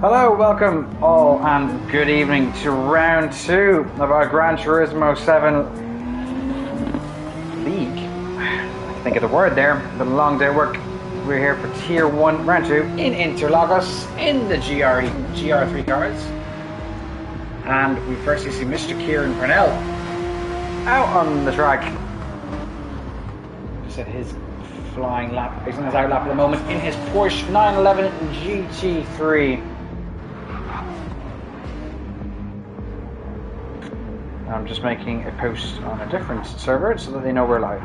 Hello, welcome all and good evening to round 2 of our Gran Turismo 7 League. I think of the word there, been a long day of work. We're here for Tier 1 round 2 in Interlagos in the GR3 cars. And we firstly see Mr. Kieran Purnell out on the track. Just at his flying lap, he's on his out lap at the moment in his Porsche 911 GT3. I'm just making a post on a different server so that they know we're live.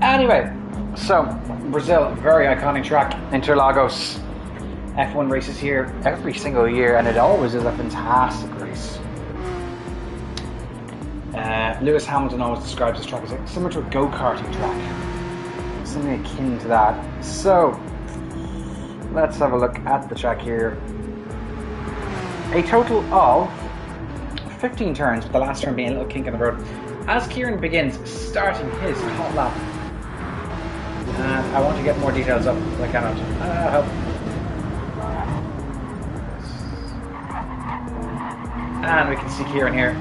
Anyway, so Brazil, very iconic track, Interlagos. F1 races here every single year, and it always is a fantastic race. Lewis Hamilton always describes this track as similar to a go-karting track, something akin to that. So let's have a look at the track here. A total of 15 turns, with the last turn being a little kink in the road, as Kieran begins starting his hot lap. And I want to get more details up, but I cannot. Help. And we can see Kieran here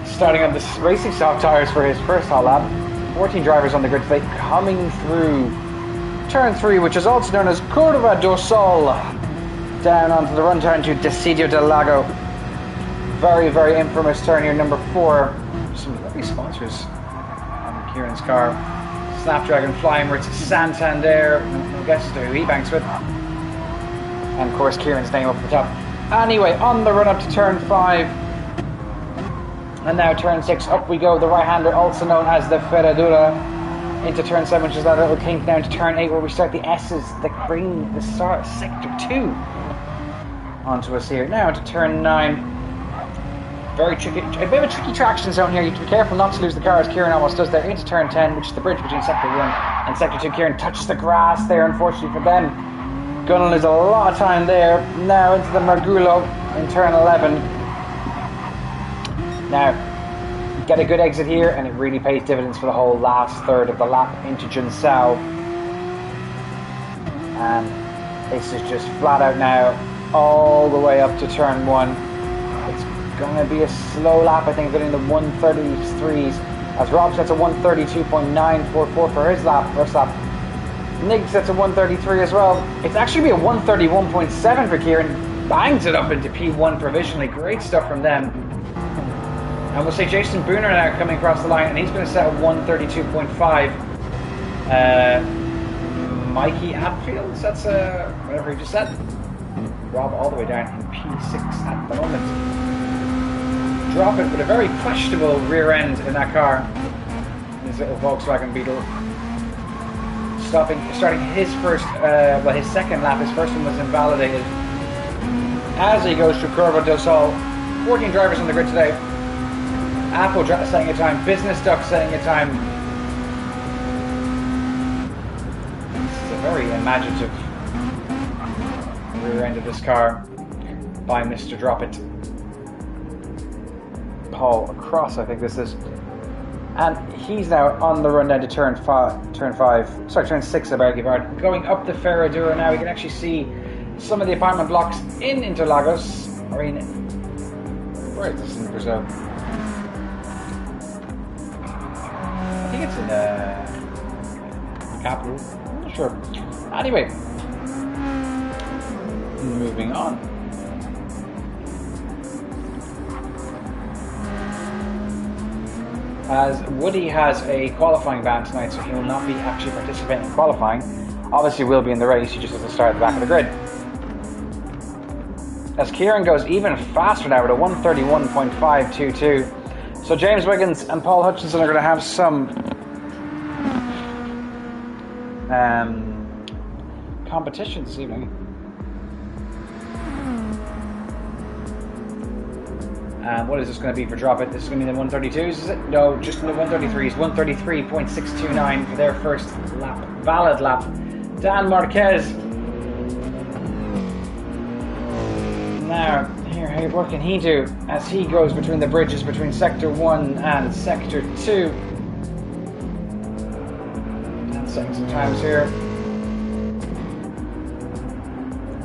starting on the racing soft tyres for his first hot lap. 14 drivers on the grid today, coming through turn 3, which is also known as Curva do Sol, down onto the run turn to Decidio del Lago. Very, very infamous turn here, number 4. Some lovely sponsors on Kieran's car. Snapdragon flying with Santander, no guess as to who he banks with. And of course Kieran's name up at the top. Anyway, on the run up to turn 5, and now turn 6, up we go, the right-hander, also known as the Ferradura, into turn 7, which is that little kink, down to turn 8, where we start the S's that bring the start of sector 2 onto us here. Now to turn 9, very tricky, a bit of a tricky traction zone here. You have to be careful not to lose the car, as Kieran almost does there, into turn 10, which is the bridge between sector 1 and sector 2. Kieran touches the grass there, unfortunately for them. Gonna lose a lot of time there. Now into the Mergulo in turn 11. Now, get a good exit here, and it really pays dividends for the whole last third of the lap into Junsao. And this is just flat out now, all the way up to turn 1. It's going to be a slow lap, I think, getting the 133s, as Rob sets a 132.944 for his lap, first lap. Nick sets a 133 as well. It's actually going to be a 131.7 for Kieran. Bangs it up into P1 provisionally. Great stuff from them. And we'll say Jason Booner now coming across the line, and he's going to set a 132.5. Mikey Atfield sets a, whatever he just said. Rob all the way down in P6 at the moment. Drop it with a very questionable rear end in that car. His little Volkswagen Beetle. Starting his first, his second lap. His first one was invalidated. As he goes through Curva del Sol, 14 drivers on the grid today. Apple setting a time, Business Duck setting a time. This is a very imaginative rear end of this car by Mr. Drop It. Paul Cross, I think this is. And he's now on the run down to turn 6, I beg your pardon. Going up the Ferradura now, we can actually see some of the apartment blocks in Interlagos. Where is this in Brazil? I think it's in the capital. I'm not sure. Anyway, moving on. As Woody has a qualifying ban tonight, so he will not be actually participating in qualifying. Obviously will be in the race, he just has to start at the back of the grid. As Kieran goes even faster now with a 131.522. So James Wiggins and Paul Hutchinson are going to have some competition this evening. And what is this going to be for Drop It? This is going to be the 132s, is it? No, just in the 133s. 133.629 for their first lap, valid lap. Dan Marquez. Now, here, what can he do as he goes between the bridges between Sector 1 and Sector 2? And setting some times here.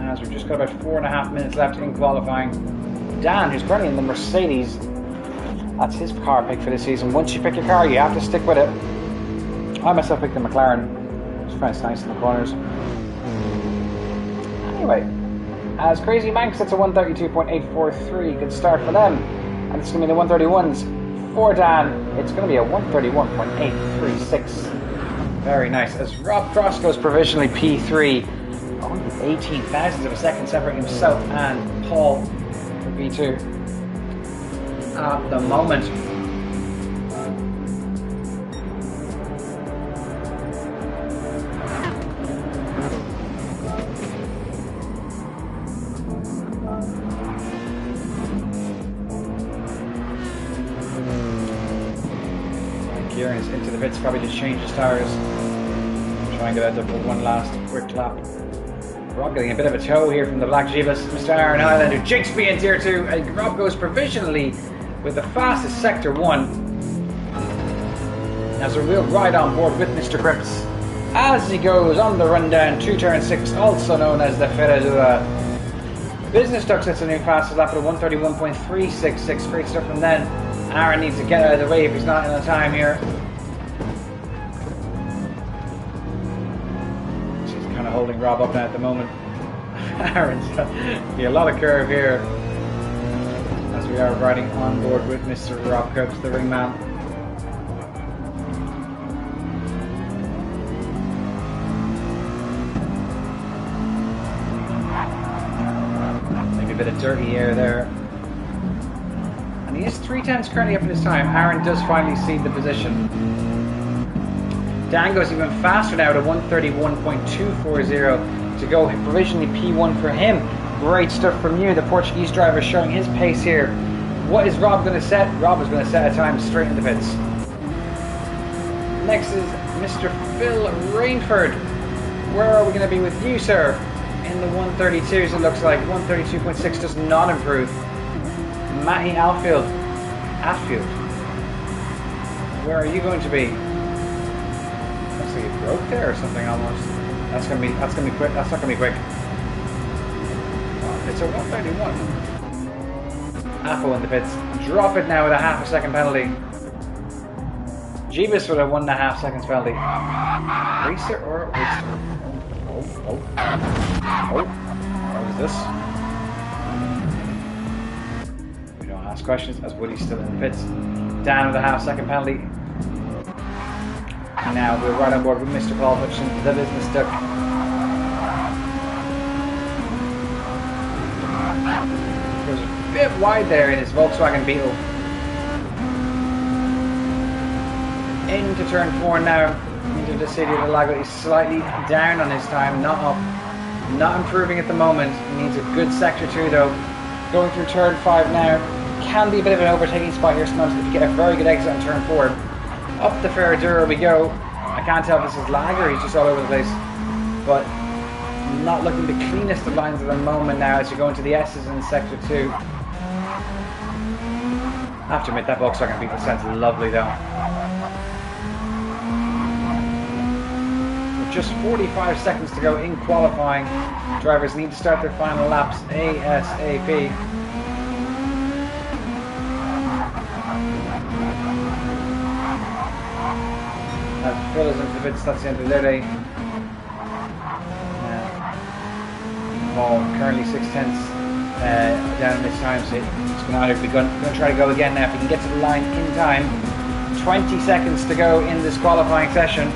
As we've just got about 4.5 minutes left in qualifying. Dan, who's currently in the Mercedes, that's his car pick for this season. Once you pick your car, you have to stick with it. I myself picked the McLaren, which is nice in the corners. Anyway, as Crazy Manx, that's a 132.843. Good start for them. And it's going to be the 131s for Dan. It's going to be a 131.836. Very nice. As Rob Cross goes provisionally P3, only 18 thousandths of a second separating himself and Paul for P2 at the moment. Kieran's into the pits, probably just change his tires. Try and get out there for one last quick lap. Rob getting a bit of a tow here from the Black Jeebus. Mr. Aaron Highland, who jigs me in Tier 2. And Rob goes provisionally with the fastest Sector 1. As a real ride on board with Mr. Cripps as he goes on the rundown to Turn 6, also known as the Ferradura. Business Duck sets a new fastest lap at a 1:31.366. Great stuff from then. Aaron needs to get out of the way if he's not in the time here. She's kind of holding Rob up now at the moment. Aaron's be a lot of curve here as we are riding on board with Mr. Rob Cooks, the ringman. Maybe a bit of dirty air there. And he is 3/10 currently up in his time. Aaron does finally cede the position. Dan goes even faster now at a 1:31.240 to go provisionally P1 for him. Great stuff from you, the Portuguese driver showing his pace here. What is Rob going to set? Rob is going to set a time straight in the pits. Next is Mr. Phil Rainford. Where are we going to be with you, sir? In the 132s, it looks like. 132.6 does not improve. Matty Atfield. Where are you going to be? Looks like you broke there or something almost. That's gonna be quick. That's not gonna be quick. Oh, it's a 131. Apple in the pits. Drop it now with a half a second penalty. Jeebus with a 1.5 seconds penalty. Racer or racer? Oh. What is this? We don't ask questions as Woody's still in the pits. Dan with a half second penalty. And now we're right on board with Mr. Paul Hutchin, the Business Duck. Goes a bit wide there in his Volkswagen Beetle. Into turn 4 now, into the city of Interlagos. He's slightly down on his time, not up. Not improving at the moment. He needs a good sector 2 though. Going through turn 5 now. Can be a bit of an overtaking spot here sometimes if you get a very good exit on turn 4. Up the Ferradura we go. I can't tell if this is lag or he's just all over the place. But not looking the cleanest of lines at the moment now as you go into the S's in sector 2. I have to admit that Volkswagen Beetle sounds lovely though. With just 45 seconds to go in qualifying, drivers need to start their final laps ASAP. As Phil is into the pit, that's the end of the day. Paul currently 6/10 down in this time, so it's going to either be going to try to go again now if he can get to the line in time. 20 seconds to go in this qualifying session.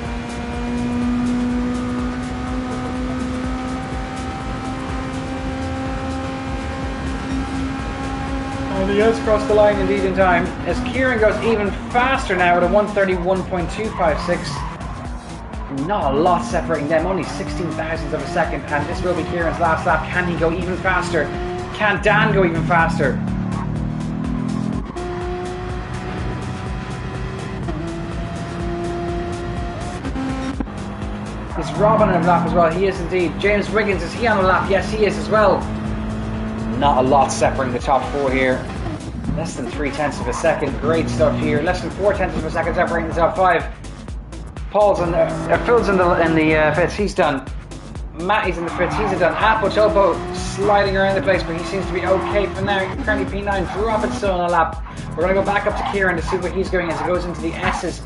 And he has crossed the line indeed in time, as Kieran goes even faster now at a 1:31.256. Not a lot separating them, only 16 thousandths of a second, and this will be Kieran's last lap. Can he go even faster? Can Dan go even faster? Is Rob on a lap as well? He is indeed. James Wiggins, is he on a lap? Yes, he is as well. Not a lot separating the top 4 here. Less than 3/10 of a second. Great stuff here. Less than 4/10 of a second separating the top 5. Phil's in the pits. He's done. Matty's in the pits. He's done. Apple Topo sliding around the place, but he seems to be okay for now. Currently P9. Drop it still on a lap. We're going to go back up to Kieran to see where he's going as he goes into the S's.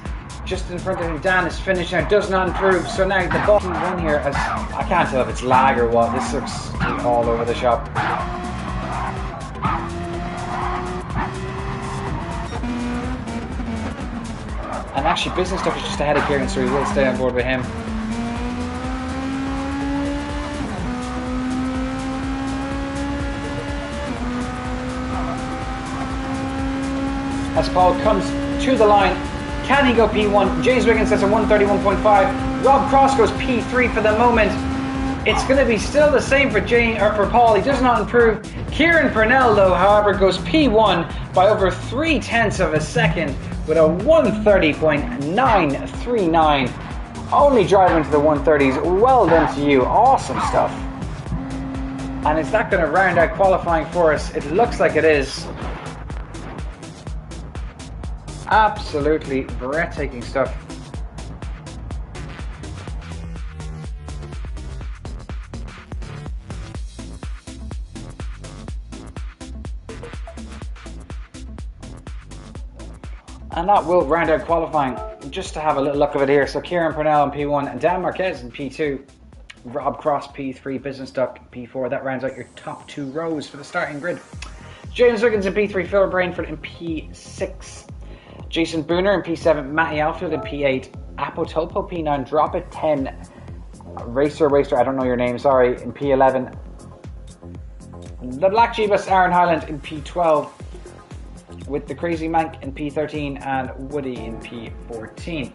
Just in front of him, Dan is finished now. Does not improve. So now the bottom one here, as I can't tell if it's lag or what. This looks all over the shop. And actually, Business Stuff is just ahead of Kieran, so he will stay on board with him. As Paul comes to the line, can he go P1? James Wiggins sets a 1:31.5. Rob Cross goes P3 for the moment. It's going to be still the same for Paul. He does not improve. Kieran Purnell, though, however, goes P1 by over 3/10 of a second with a 1:30.939. Only driving to the 130s. Well done to you. Awesome stuff. And is that going to round out qualifying for us? It looks like it is. Absolutely breathtaking stuff. And that will round out qualifying. Just to have a little look of it here. So Kieran Purnell in P1 and Dan Marquez in P2. Rob Cross P3, Business Duck P4. That rounds out your top 2 rows for the starting grid. James Wiggins in P3, Phil Brainford in P6. Jason Booner in P7, Matty Alfield in P8. Apo Topo P9, Drop It 10. Racer, I don't know your name, sorry, in P11. The Black Jeebus, Aaron Highland in P12. With the Crazy Mank in P13 and Woody in P14.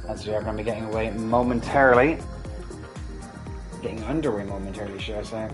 As we are going to be getting away momentarily. Getting underway momentarily, should I say.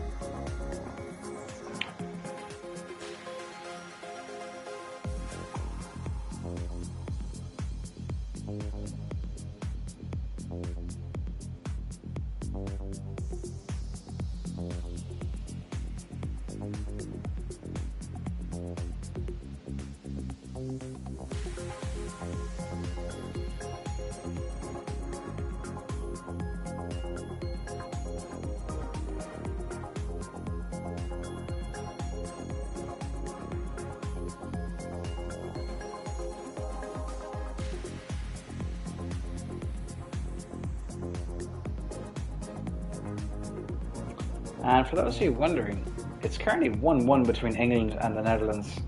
And for those of you wondering, it's currently 1-1 between England and the Netherlands.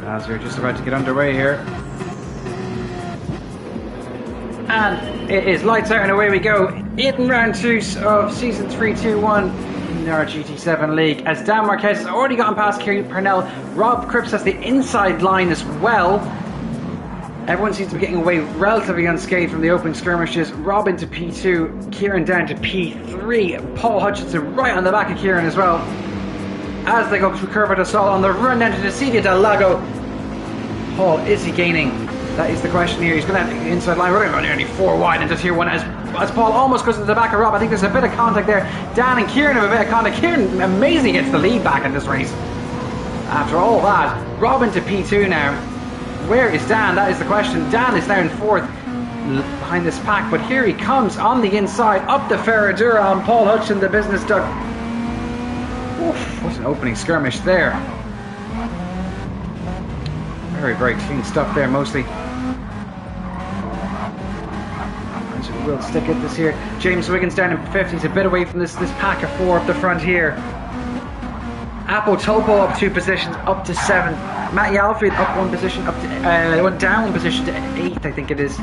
As we're just about to get underway here. And it is lights out and away we go in round 2 of season 3-2-1 in our GT7 league. As Dan Marquez has already gotten past Kieran Purnell, Rob Cripps has the inside line as well. Everyone seems to be getting away relatively unscathed from the opening skirmishes. Rob into P2, Kieran down to P3, Paul Hutchinson right on the back of Kieran as well. As they go through Curva del Sol on the run down to the City del Lago. Paul, is he gaining? That is the question here. He's going to have the inside line. We're going to go nearly 4 wide into tier 1 as Paul almost goes into the back of Rob. I think there's a bit of contact there. Dan and Kieran have a bit of contact. Kieran amazingly gets the lead back in this race. After all that, Rob into P2 now. Where is Dan? That is the question. Dan is now in 4th behind this pack, but here he comes on the inside up the Ferradura on Paul Hutchinson, the business duck. Oof, what an opening skirmish there. Very, very clean stuff there, mostly. So we'll stick at this here. James Wiggins down in 5th. He's a bit away from this pack of 4 up the front here. Apo Topo up 2 positions, up to 7th. Matty Alfield up 1 position, up to one down 1 position to 8th, I think it is.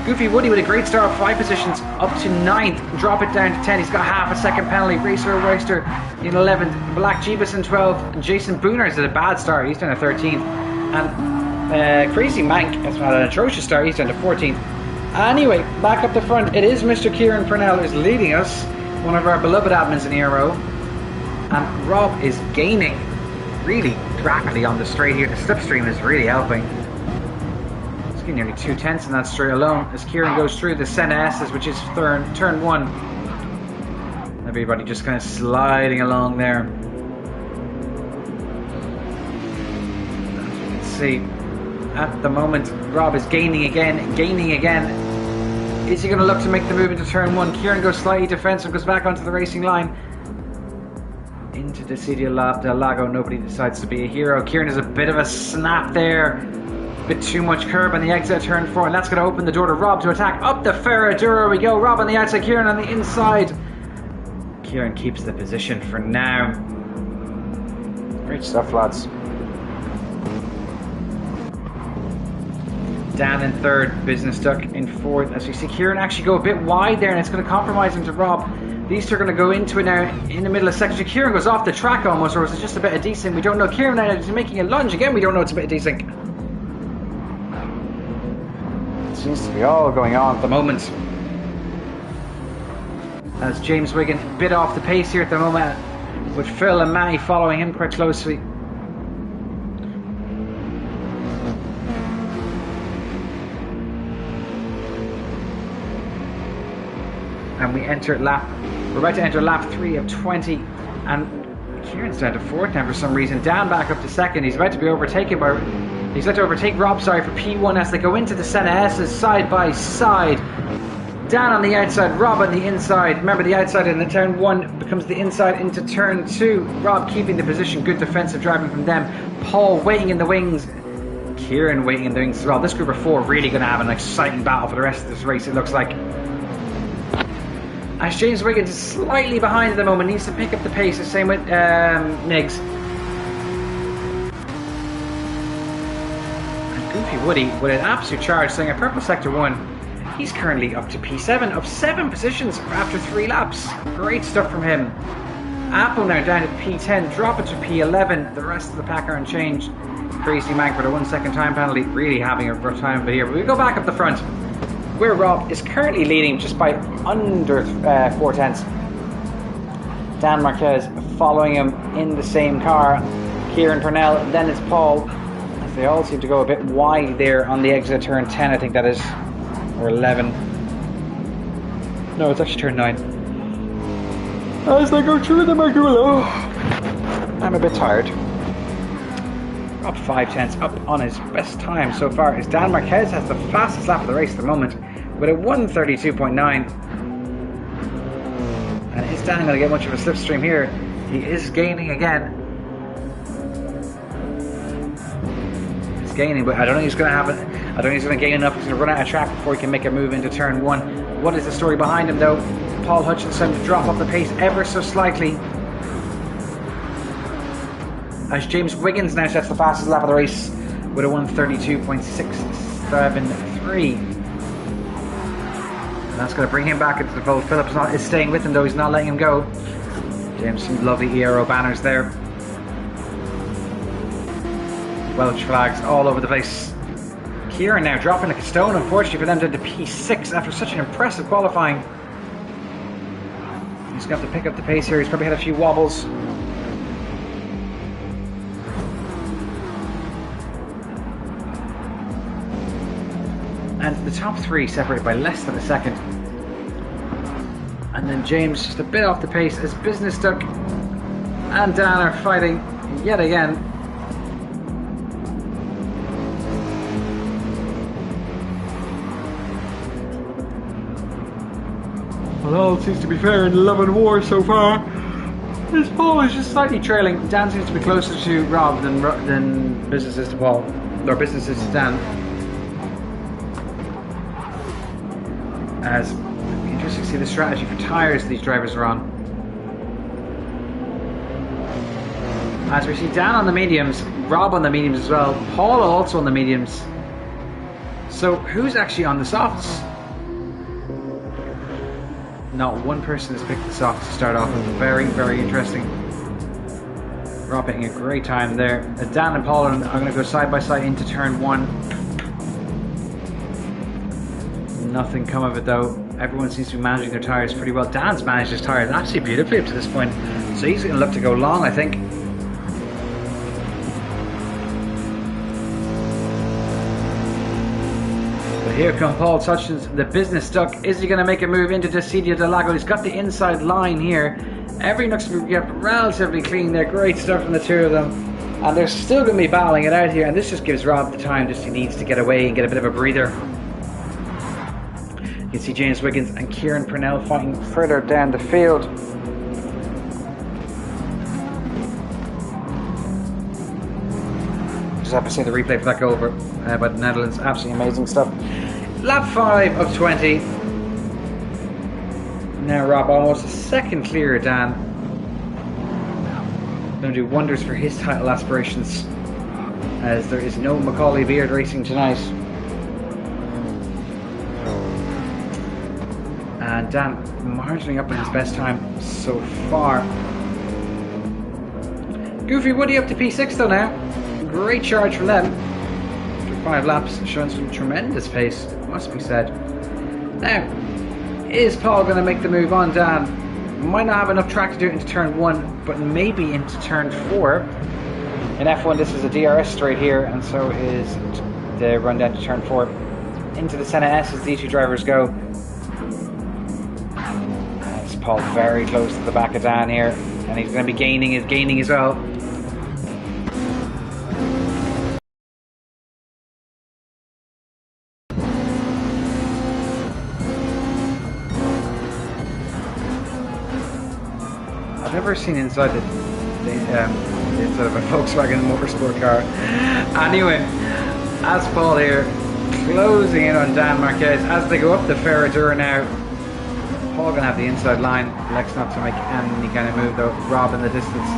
Goofy Woody with a great start of 5 positions up to 9th. Drop it down to 10. He's got half a second penalty. Racer Royster in 11th. Black Jeebus in 12th. And Jason Booner is at a bad start. He's down to 13th. And Crazy Mank has had an atrocious start. He's down to 14th. Anyway, back up the front, it is Mr. Kieran Purnell who's leading us, one of our beloved admins in Euro. And Rob is gaining really rapidly on the straight here. The slipstream is really helping. He's getting nearly 2/10 in that straight alone as Kieran goes through the Senna S's, which is turn 1. Everybody just kind of sliding along there. As you can see, at the moment, Rob is gaining again. Is he going to look to make the move into turn 1? Kieran goes slightly defensive, goes back onto the racing line. Into the City del Lago, nobody decides to be a hero. Kieran has a bit of a snap there. A bit too much curb on the exit of turn 4, and that's going to open the door to Rob to attack. Up the Ferradura we go. Rob on the outside, Kieran on the inside. Kieran keeps the position for now. Great stuff, lads. Dan in 3rd, Business Duck in 4th. As we see Kieran actually go a bit wide there, and it's going to compromise him to Rob. These two are going to go into it now in the middle of section. Kieran goes off the track almost, or is it just a bit of desync? We don't know. Kieran now is making a lunge again. We don't know. It's a bit of desync. It seems to be all going on at the moment. As James Wiggin bit off the pace here at the moment, with Phil and Matty following him quite closely. And we're about to enter lap 3 of 20, and Kieran's down to 4th now for some reason. Dan back up to 2nd. He's about to be overtaken by, he's about to overtake Rob, sorry, for P1 as they go into the Senna S's side by side. Dan on the outside, Rob on the inside. Remember, the outside in the turn 1 becomes the inside into turn 2. Rob keeping the position, good defensive driving from them. Paul waiting in the wings. Kieran waiting in the wings as well. This group of 4 really going to have an exciting battle for the rest of this race, it looks like. As James Wiggins is slightly behind at the moment, needs to pick up the pace. The same with Niggs. And Goofy Woody with an absolute charge, saying a purple sector 1. He's currently up to P7 of 7 positions after 3 laps. Great stuff from him. Apple now down to P10, drop it to P11. The rest of the pack are unchanged. Crazy Mank with a 1 second time penalty, really having a rough time of it here. But we go back up the front, where Rob is currently leading just by under 4/10. Dan Marquez following him in the same car. Kieran Purnell, then it's Paul. As they all seem to go a bit wide there on the exit of turn 10, I think that is. Or 11. No, it's actually turn 9. As they go through the Margulo. I'm a bit tired. Up 5/10 up on his best time so far as Dan Marquez has the fastest lap of the race at the moment with a 1:32.9. And is Dan going to get much of a slipstream here? He is gaining again. He's gaining, but I don't think he's going to have it. I don't think he's going to gain enough. He's going to run out of track before he can make a move into turn 1. What is the story behind him though? Paul Hutchinson to drop off the pace ever so slightly. As James Wiggins now sets the fastest lap of the race with a 1:32.673. And that's going to bring him back into the fold. Phillips is staying with him though, he's not letting him go. James, some lovely Euro banners there. Welsh flags all over the place. Kieran now dropping like a stone, unfortunately for them, down to P6 after such an impressive qualifying. He's going to have to pick up the pace here, he's probably had a few wobbles. And the top 3 separated by less than a second. And then James just a bit off the pace as Business Duck and Dan are fighting yet again. Well, all seems to be fair in love and war so far. This Paul is just slightly trailing. Dan seems to be closer to Rob than Business is to Paul, or Business is to Dan. As it'll be interesting to see the strategy for tyres these drivers are on. As we see Dan on the mediums, Rob on the mediums as well, Paul also on the mediums. So who's actually on the softs? Not one person has picked the softs to start off with. Very, very interesting. Rob hitting a great time there. Dan and Paul are going to go side by side into turn 1. Nothing come of it though. Everyone seems to be managing their tyres pretty well. Dan's managed his tyres absolutely beautifully up to this point. So he's going to look to go long, I think. But here come Paul Hutchins, the business duck. Is he going to make a move into Interlagos? He's got the inside line here. Everything looks to be relatively clean there. Great stuff from the two of them. And they're still going to be battling it out here. And this just gives Rob the time just he needs to get away and get a bit of a breather. You can see James Wiggins and Kieran Purnell fighting further down the field. Just have to see the replay for that goal by the Netherlands. Absolutely amazing stuff. Lap 5 of 20. Now Rob almost a second clear of Dan. Going to do wonders for his title aspirations, as there is no Macaulay Beard racing tonight. And Dan marginally up in his best time so far. Goofy Woody up to P6 though now. Great charge from them. After 5 laps, showing some tremendous pace, it must be said. Now, is Paul going to make the move on Dan? Might not have enough track to do it into turn 1, but maybe into turn 4. In F1 this is a DRS straight here, and so is the run down to turn 4. Into the Senna S as these two drivers go. It's Paul very close to the back of Dan here, and he's going to be gaining as well. I've never seen inside the inside of a Volkswagen Motorsport car. Anyway, as Paul here closing in on Dan Marquez as they go up the Ferradura now. Paul gonna have the inside line. Elects not to make any kind of move though. Rob in the distance,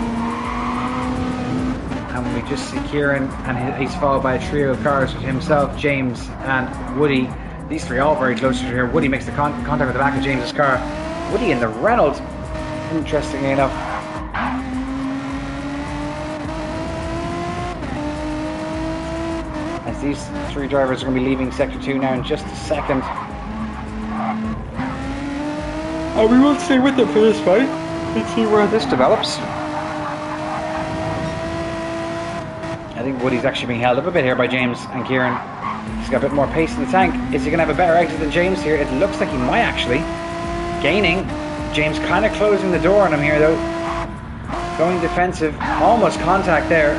and we just see Kieran, and he's followed by a trio of cars with himself, James, and Woody. These three all very close to here. Woody makes the contact with the back of James's car. Woody in the Reynolds. Interestingly enough, as these three drivers are going to be leaving Sector 2 now in just a second. And we will stay with them for this fight. Let's see where this develops. I think Woody's actually being held up a bit here by James and Kieran. He's got a bit more pace in the tank. Is he going to have a better exit than James here? It looks like he might actually. Gaining. James kind of closing the door on him here though. Going defensive. Almost contact there.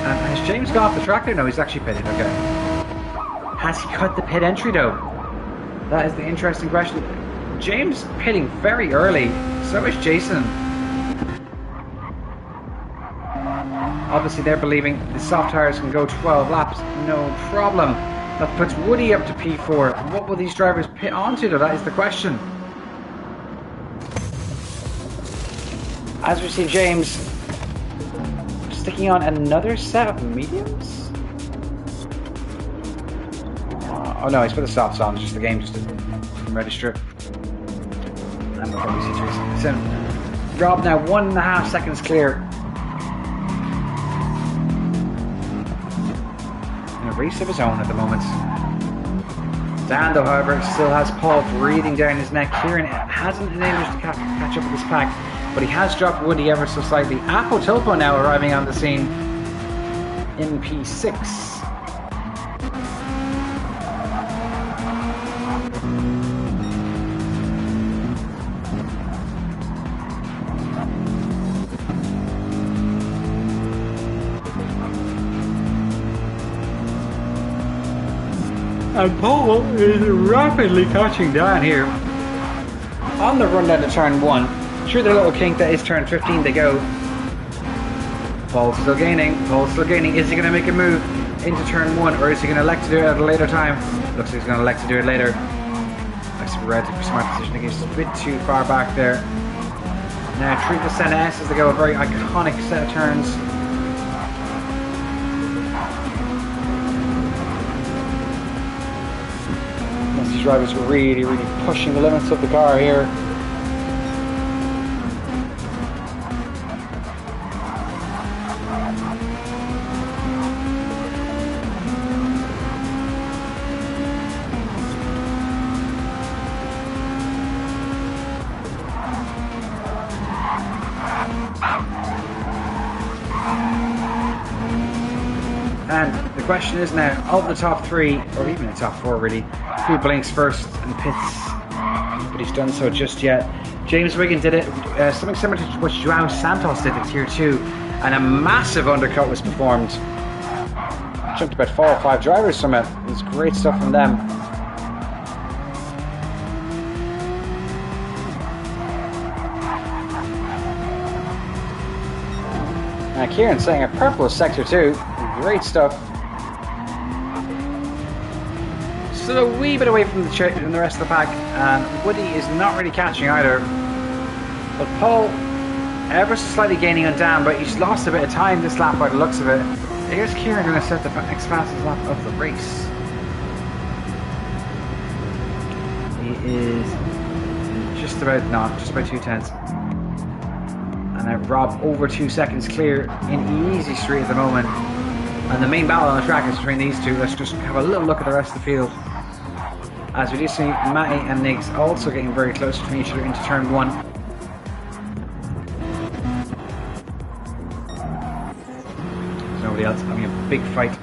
And has James got off the track there? No, he's actually pitted. Okay. Has he cut the pit entry though? That is the interesting question. James pitting very early. So is Jason. Obviously they're believing the soft tires can go 12 laps. No problem. That puts Woody up to P4. What will these drivers pit onto though? That is the question. As we see James sticking on another set of mediums. Oh no, he's put the softs on. It's just the game just didn't register it. And we'll probably see Jason. So Rob now 1.5 seconds clear. Race of his own at the moment. Dan though, however, still has Paul breathing down his neck. Kieran hasn't been able to catch up with this pack, but he has dropped Woody ever so slightly. Apo Topo now arriving on the scene in P6. And Paul is rapidly catching Dan here. On the run down to turn 1, through the little kink that is turn 15 they go. Paul's still gaining, Is he going to make a move into turn 1, or is he going to elect to do it at a later time? Looks like he's going to elect to do it later. That's a relatively smart decision. I think he's a bit too far back there. Now treat the Senna S as they go, a very iconic set of turns. These drivers are really, really pushing the limits of the car here. And the question is now, of the top three, or even the top four really, who blinks first and pits? But he's done so just yet. James Wiggin did it, something similar to what João Santos did in Tier 2, and a massive undercut was performed. Jumped about 4 or 5 drivers from it. It was great stuff from them. Now Kieran saying a purple sector 2. Great stuff. Still a wee bit away from the rest of the pack, and Woody is not really catching either. But Paul, ever so slightly gaining on Dan, but he's lost a bit of time this lap by the looks of it. Here's Kieran going to set the next fastest lap of the race. He is just about 2/10. And now Rob over 2 seconds clear in easy street at the moment. And the main battle on the track is between these two. Let's just have a little look at the rest of the field. As we do see Matty and Niggs also getting very close between each other into turn 1. There's nobody else having a big fight.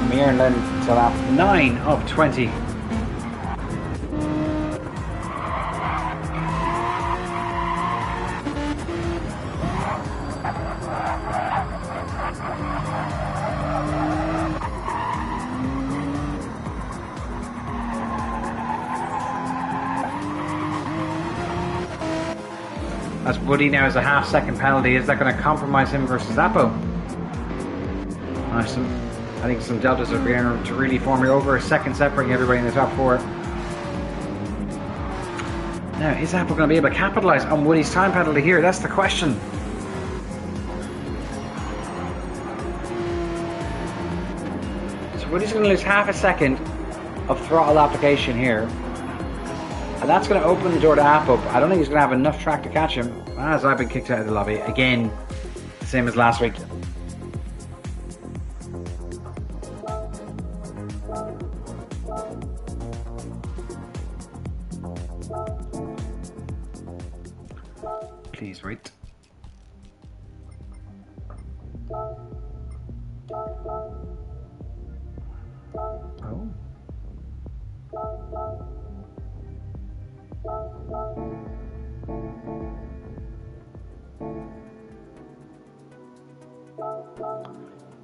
Mir and then to lap 9 of 20. As Woody now has a half-second penalty, is that going to compromise him versus Zappo? I think some deltas are beginning to really form here. Over a second separating everybody in the top 4. Now, is Apple going to be able to capitalise on Woody's time penalty here? That's the question. So Woody's going to lose half a second of throttle application here. And that's going to open the door to Apple. I don't think he's going to have enough track to catch him. As I've been kicked out of the lobby. Again, same as last week. Please wait. Oh.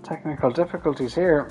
Technical difficulties here.